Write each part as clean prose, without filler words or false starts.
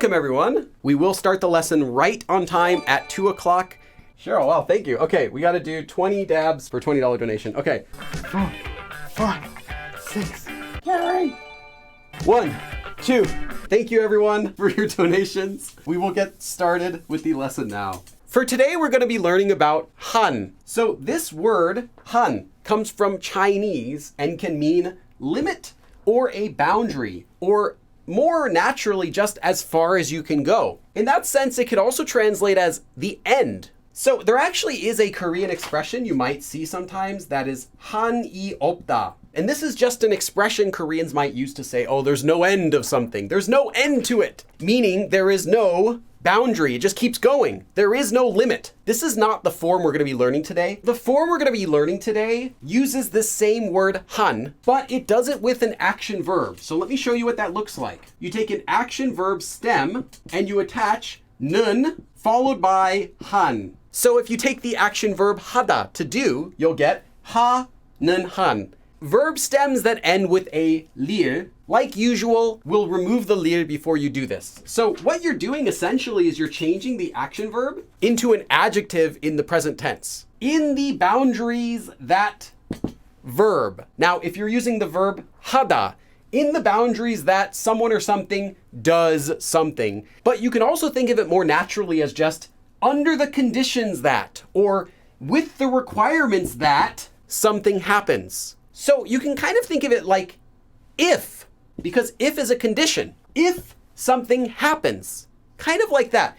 Welcome, everyone. We will start the lesson right on time at 2 o'clock. Cheryl, wow, thank you. Okay, we got to do 20 dabs for $20 donation. Okay. 4, 5, 6. Yay! 1, 2. Thank you, everyone, for your donations. We will get started with the lesson now. For today, we're going to be learning about han. So this word, han, comes from Chinese and can mean limit or a boundary, or more naturally, just as far as you can go. In that sense, it could also translate as the end. So there actually is a Korean expression you might see sometimes that is 한이 없다. And this is just an expression Koreans might use to say, oh, there's no end of something. There's no end to it. Meaning there is no boundary. It just keeps going. There is no limit. This is not the form we're going to be learning today. The form we're going to be learning today uses this same word han, but it does it with an action verb. So let me show you what that looks like. You take an action verb stem and you attach 는 followed by han. So if you take the action verb 하다, to do, you'll get 하는 한. Verb stems that end with a lir, like usual, will remove the lir before you do this. So what you're doing essentially is you're changing the action verb into an adjective in the present tense. In the boundaries that verb. Now, if you're using the verb 하다, in the boundaries that someone or something does something. But you can also think of it more naturally as just under the conditions that, or with the requirements that something happens. So you can kind of think of it like if, because if is a condition. If something happens, kind of like that.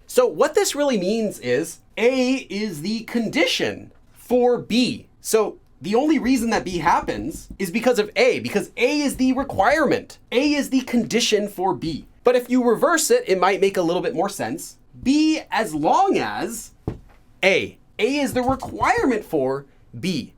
So what this really means is A is the condition for B. So the only reason that B happens is because of A, because A is the requirement. A is the condition for B. But if you reverse it, it might make a little bit more sense. B as long as A. A is the requirement for B.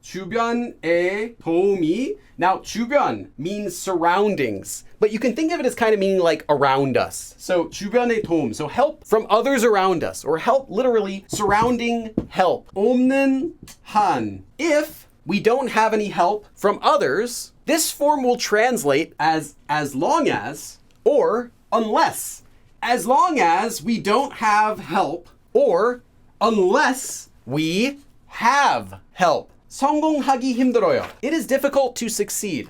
주변의 도움이. Now, 주변 means surroundings, but you can think of it as kind of meaning like around us. So, 주변의 도움, so help from others around us, or help literally surrounding help. 없는 한. If we don't have any help from others, this form will translate as long as, or unless. As long as we don't have help, or unless we have help. 성공하기 힘들어요. It is difficult to succeed.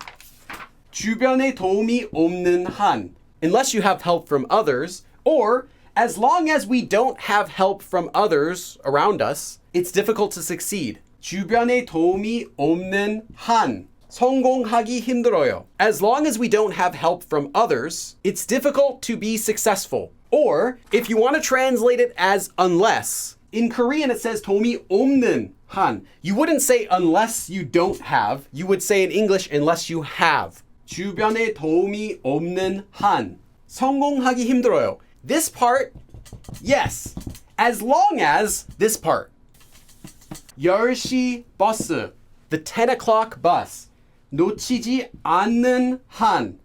주변에 도움이 없는 한. Unless you have help from others, or as long as we don't have help from others around us, it's difficult to succeed. 주변에 도움이 없는 한. 성공하기 힘들어요. As long as we don't have help from others, it's difficult to be successful. Or if you want to translate it as unless, in Korean it says 도움이 없는 한. You wouldn't say unless you don't have. You would say in English unless you have. 주변에 도움이 없는 한. 성공하기 힘들어요. This part, yes. As long as this part. 10시 버스. The 10 o'clock bus. 놓치지 않는 한.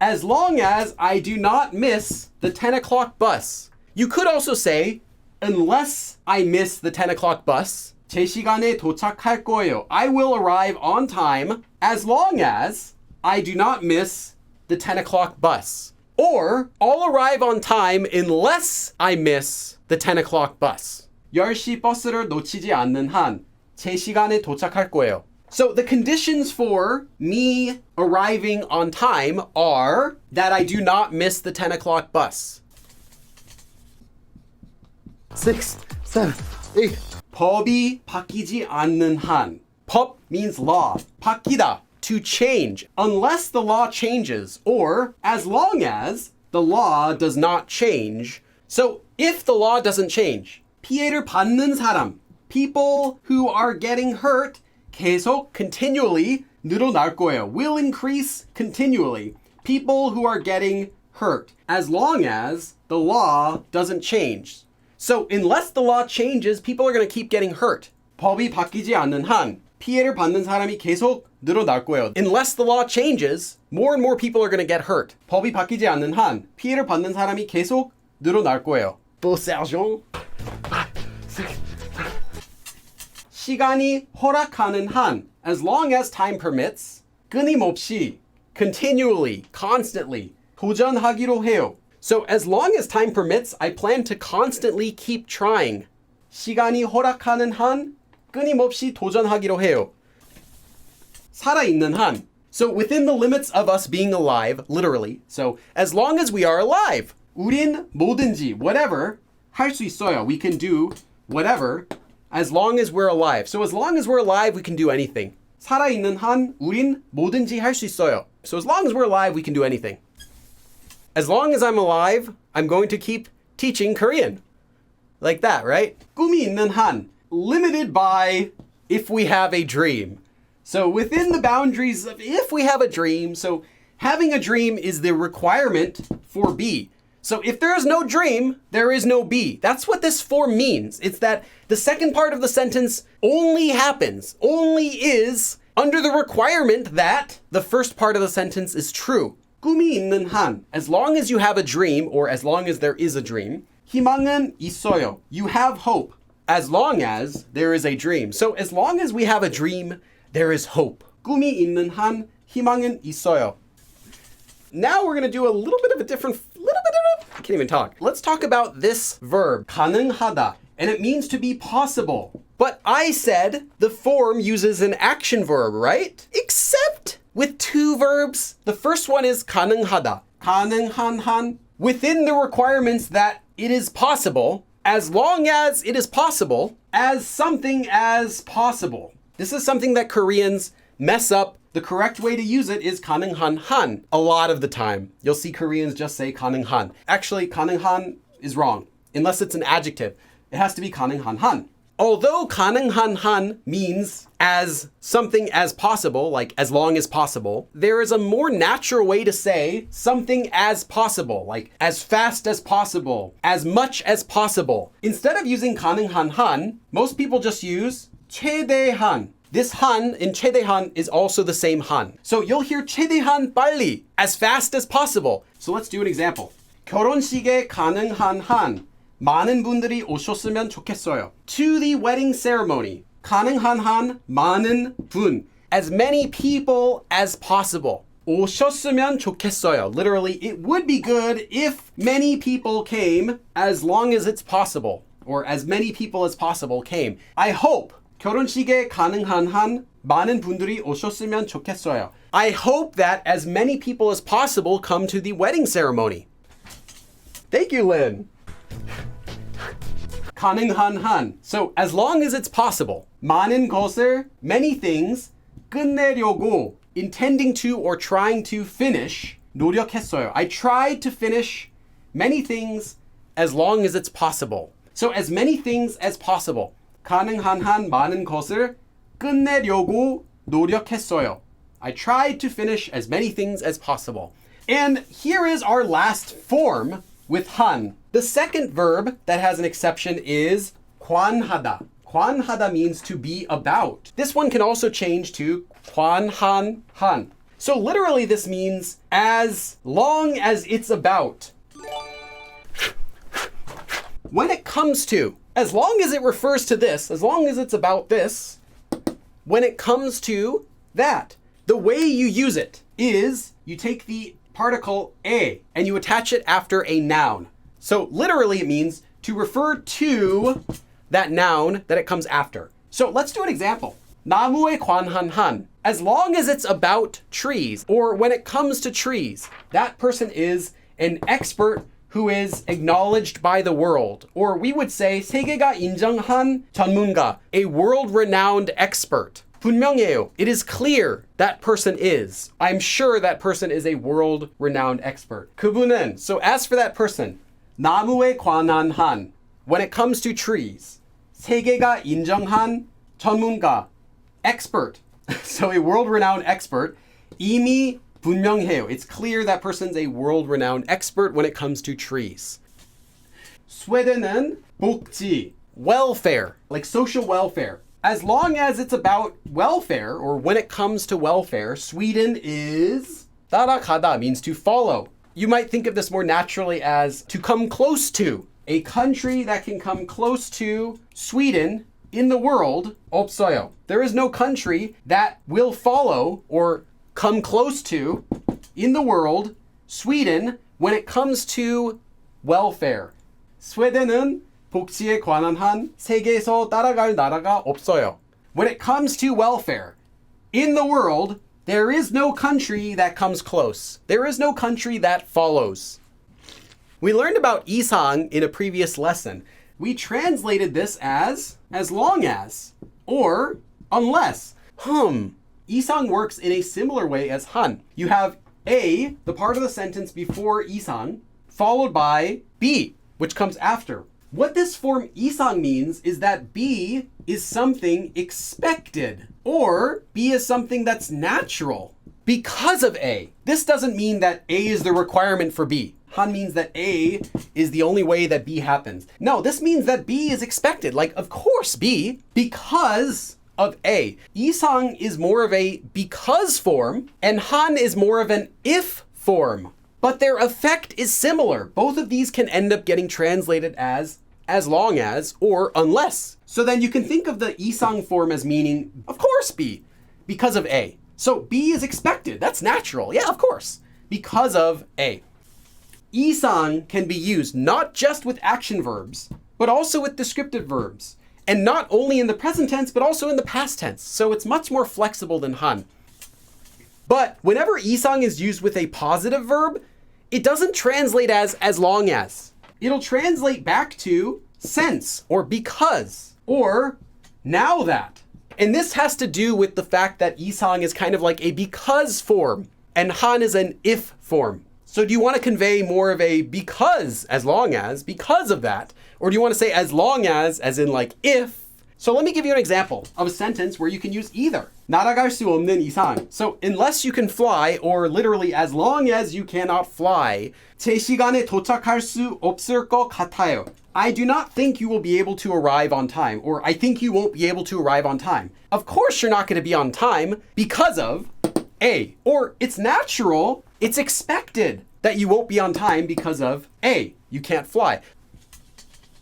As long as I do not miss the 10 o'clock bus. You could also say, unless I miss the 10 o'clock bus, 제 시간에 도착할 거예요. I will arrive on time as long as I do not miss the 10 o'clock bus. Or, I'll arrive on time unless I miss the 10 o'clock bus. 10시 버스를 놓치지 않는 한, 제 시간에 도착할 거예요. So the conditions for me arriving on time are that I do not miss the 10 o'clock bus. 6, 7, 8. 법이 바뀌지 않는 한. 법 means law. 바뀌다, to change. Unless the law changes, or as long as the law does not change. So if the law doesn't change, 피해를 받는 사람, people who are getting hurt, 계속 continually 늘어날 거예요. Will increase continually. People who are getting hurt, as long as the law doesn't change. So unless the law changes, people are going to keep getting hurt. 법이 바뀌지 않는 한, 피해를 받는 사람이 계속 늘어날 거예요. Unless the law changes, more and more people are going to get hurt. 법이 바뀌지 않는 한, 피해를 받는 사람이 계속 늘어날 거예요. Beau sergent. 시간이 허락하는 한, as long as time permits, 끊임없이, continually, constantly, 도전하기로 해요. So as long as time permits, I plan to constantly keep trying. 시간이 허락하는 한 끊임없이 도전하기로 해요. 살아있는 한. So within the limits of us being alive, literally. So as long as we are alive, 우린 뭐든지, whatever, 할 수 있어요. We can do whatever as long as we're alive. So as long as we're alive, we can do anything. 살아있는 한 우린 뭐든지 할 수 있어요. So as long as we're alive, we can do anything. As long as I'm alive, I'm going to keep teaching Korean. Like that, right? 꿈이 있는 한, limited by if we have a dream. So within the boundaries of if we have a dream, so having a dream is the requirement for B. So if there is no dream, there is no B. That's what this form means. It's that the second part of the sentence only happens, only is, under the requirement that the first part of the sentence is true. 꿈이 있는 한, as long as you have a dream, or as long as there is a dream, 희망은 있어요. You have hope, as long as there is a dream. So as long as we have a dream, there is hope. 꿈이 있는 한, 희망은 있어요. Now we're going to do a little bit of I can't even talk. Let's talk about this verb, 가능하다, and it means to be possible. But I said the form uses an action verb, right? Except with two verbs. The first one is 가능하다, 가능한 한, within the requirements that it is possible, as long as it is possible, as something as possible. This is something that Koreans mess up. The correct way to use it is 가능한 한 a lot of the time. You'll see Koreans just say 가능한. Actually, 가능한 is wrong. Unless it's an adjective. It has to be 가능한 한. Although 가능한 한 means as something as possible, like as long as possible, there is a more natural way to say something as possible, like as fast as possible, as much as possible. Instead of using 가능한 한, most people just use 최대한. This 한 in 최대한 is also the same 한. So you'll hear 최대한 빨리, as fast as possible. So let's do an example. 결혼식에 가능한 한 많은 분들이 오셨으면 좋겠어요. To the wedding ceremony, 가능한 한 많은 분, as many people as possible. 오셨으면 좋겠어요. Literally, it would be good if many people came as long as it's possible, or as many people as possible came. I hope 결혼식에 가능한 한 많은 분들이 오셨으면 좋겠어요. I hope that as many people as possible come to the wedding ceremony. Thank you, Lynn. 가능한 한. So as long as it's possible. 많은 것을, many things, 끝내려고, intending to or trying to finish, 노력했어요. I tried to finish many things as long as it's possible. So as many things as possible. 가능한 한 많은 것을 끝내려고 노력했어요. I tried to finish as many things as possible. And here is our last form with 한. The second verb that has an exception is 관하다. 관하다 means to be about. This one can also change to 관한 한. So literally this means as long as it's about. When it comes to, as long as it refers to this, as long as it's about this, when it comes to that, the way you use it is you take the particle a and you attach it after a noun. So literally it means to refer to that noun that it comes after. So let's do an example. 나무에 관한 한. As long as it's about trees, or when it comes to trees, that person is an expert who is acknowledged by the world. Or we would say 세계가 인정한 전문가, a world-renowned expert. 분명해요. It is clear that person is. I'm sure that person is a world-renowned expert. 그분은, so as for that person, 나무에 관한 한, when it comes to trees, 세계가 인정한 전문가, expert. So a world-renowned expert, 이미 분명해요. It's clear that person's a world-renowned expert when it comes to trees. 스웨덴은 복지, welfare, like social welfare. As long as it's about welfare, or when it comes to welfare, Sweden is 따라가다, means to follow. You might think of this more naturally as to come close to. A country that can come close to Sweden in the world, 없어요. There is no country that will follow or come close to in the world Sweden, when it comes to welfare. 스웨덴은 복지에 관한 한 세계에서 따라갈 나라가 없어요. When it comes to welfare, in the world, there is no country that comes close. There is no country that follows. We learned about isang in a previous lesson. We translated this as long as, or unless. Isang works in a similar way as han. You have a, the part of the sentence before isang, followed by b, which comes after. What this form isang means is that b is something expected, or b is something that's natural because of a. This doesn't mean that a is the requirement for b. Han means that a is the only way that b happens. No, this means that b is expected. Like, of course b, because of a. Isang is more of a because form, and han is more of an if form. But their effect is similar. Both of these can end up getting translated as long as, or unless. So then you can think of the isang form as meaning, of course b, because of a. So b is expected. That's natural. Yeah, of course. Because of a. Isang can be used not just with action verbs, but also with descriptive verbs. And not only in the present tense, but also in the past tense. So it's much more flexible than han. But whenever isang is used with a positive verb, it doesn't translate as long as. It'll translate back to since, or because, or now that. And this has to do with the fact that isang is kind of like a because form, and han is an if form. So do you want to convey more of a because, as long as, because of that? Or do you want to say as long as in like if? So let me give you an example of a sentence where you can use either. 날아갈 수 없는 이상. So unless you can fly, or literally as long as you cannot fly, 제 시간에 도착할 수 없을 것 같아요. I do not think you will be able to arrive on time, or I think you won't be able to arrive on time. Of course you're not going to be on time because of a, or it's natural, it's expected that you won't be on time because of a, you can't fly.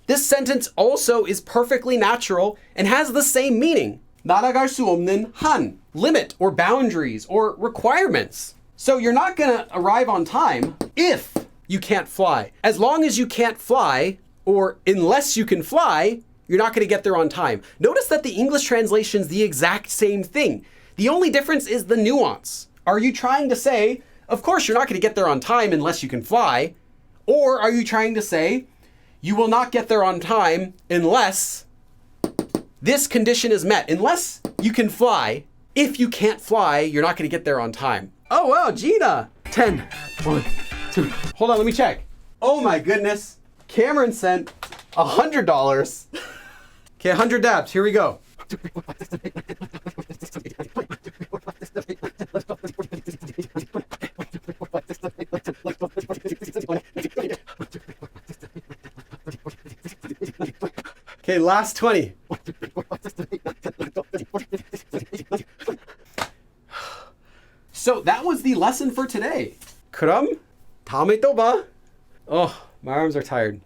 This sentence also is perfectly natural and has the same meaning. 날아갈 수 없는 한, limit or boundaries or requirements. So you're not going to arrive on time if you can't fly. As long as you can't fly, or unless you can fly, you're not going to get there on time. Notice that the English translation is the exact same thing. The only difference is the nuance. Are you trying to say, of course you're not going to get there on time unless you can fly? Or are you trying to say, you will not get there on time unless this condition is met. Unless you can fly. If you can't fly, you're not going to get there on time. Oh, wow, Gina. 10. 1, 2. Hold on, let me check. Oh my goodness. Cameron sent $100. Okay, 100 dabs. Here we go. Okay, last 20. So that was the lesson for today. 그럼 다음에 또 봐. Oh, my arms are tired.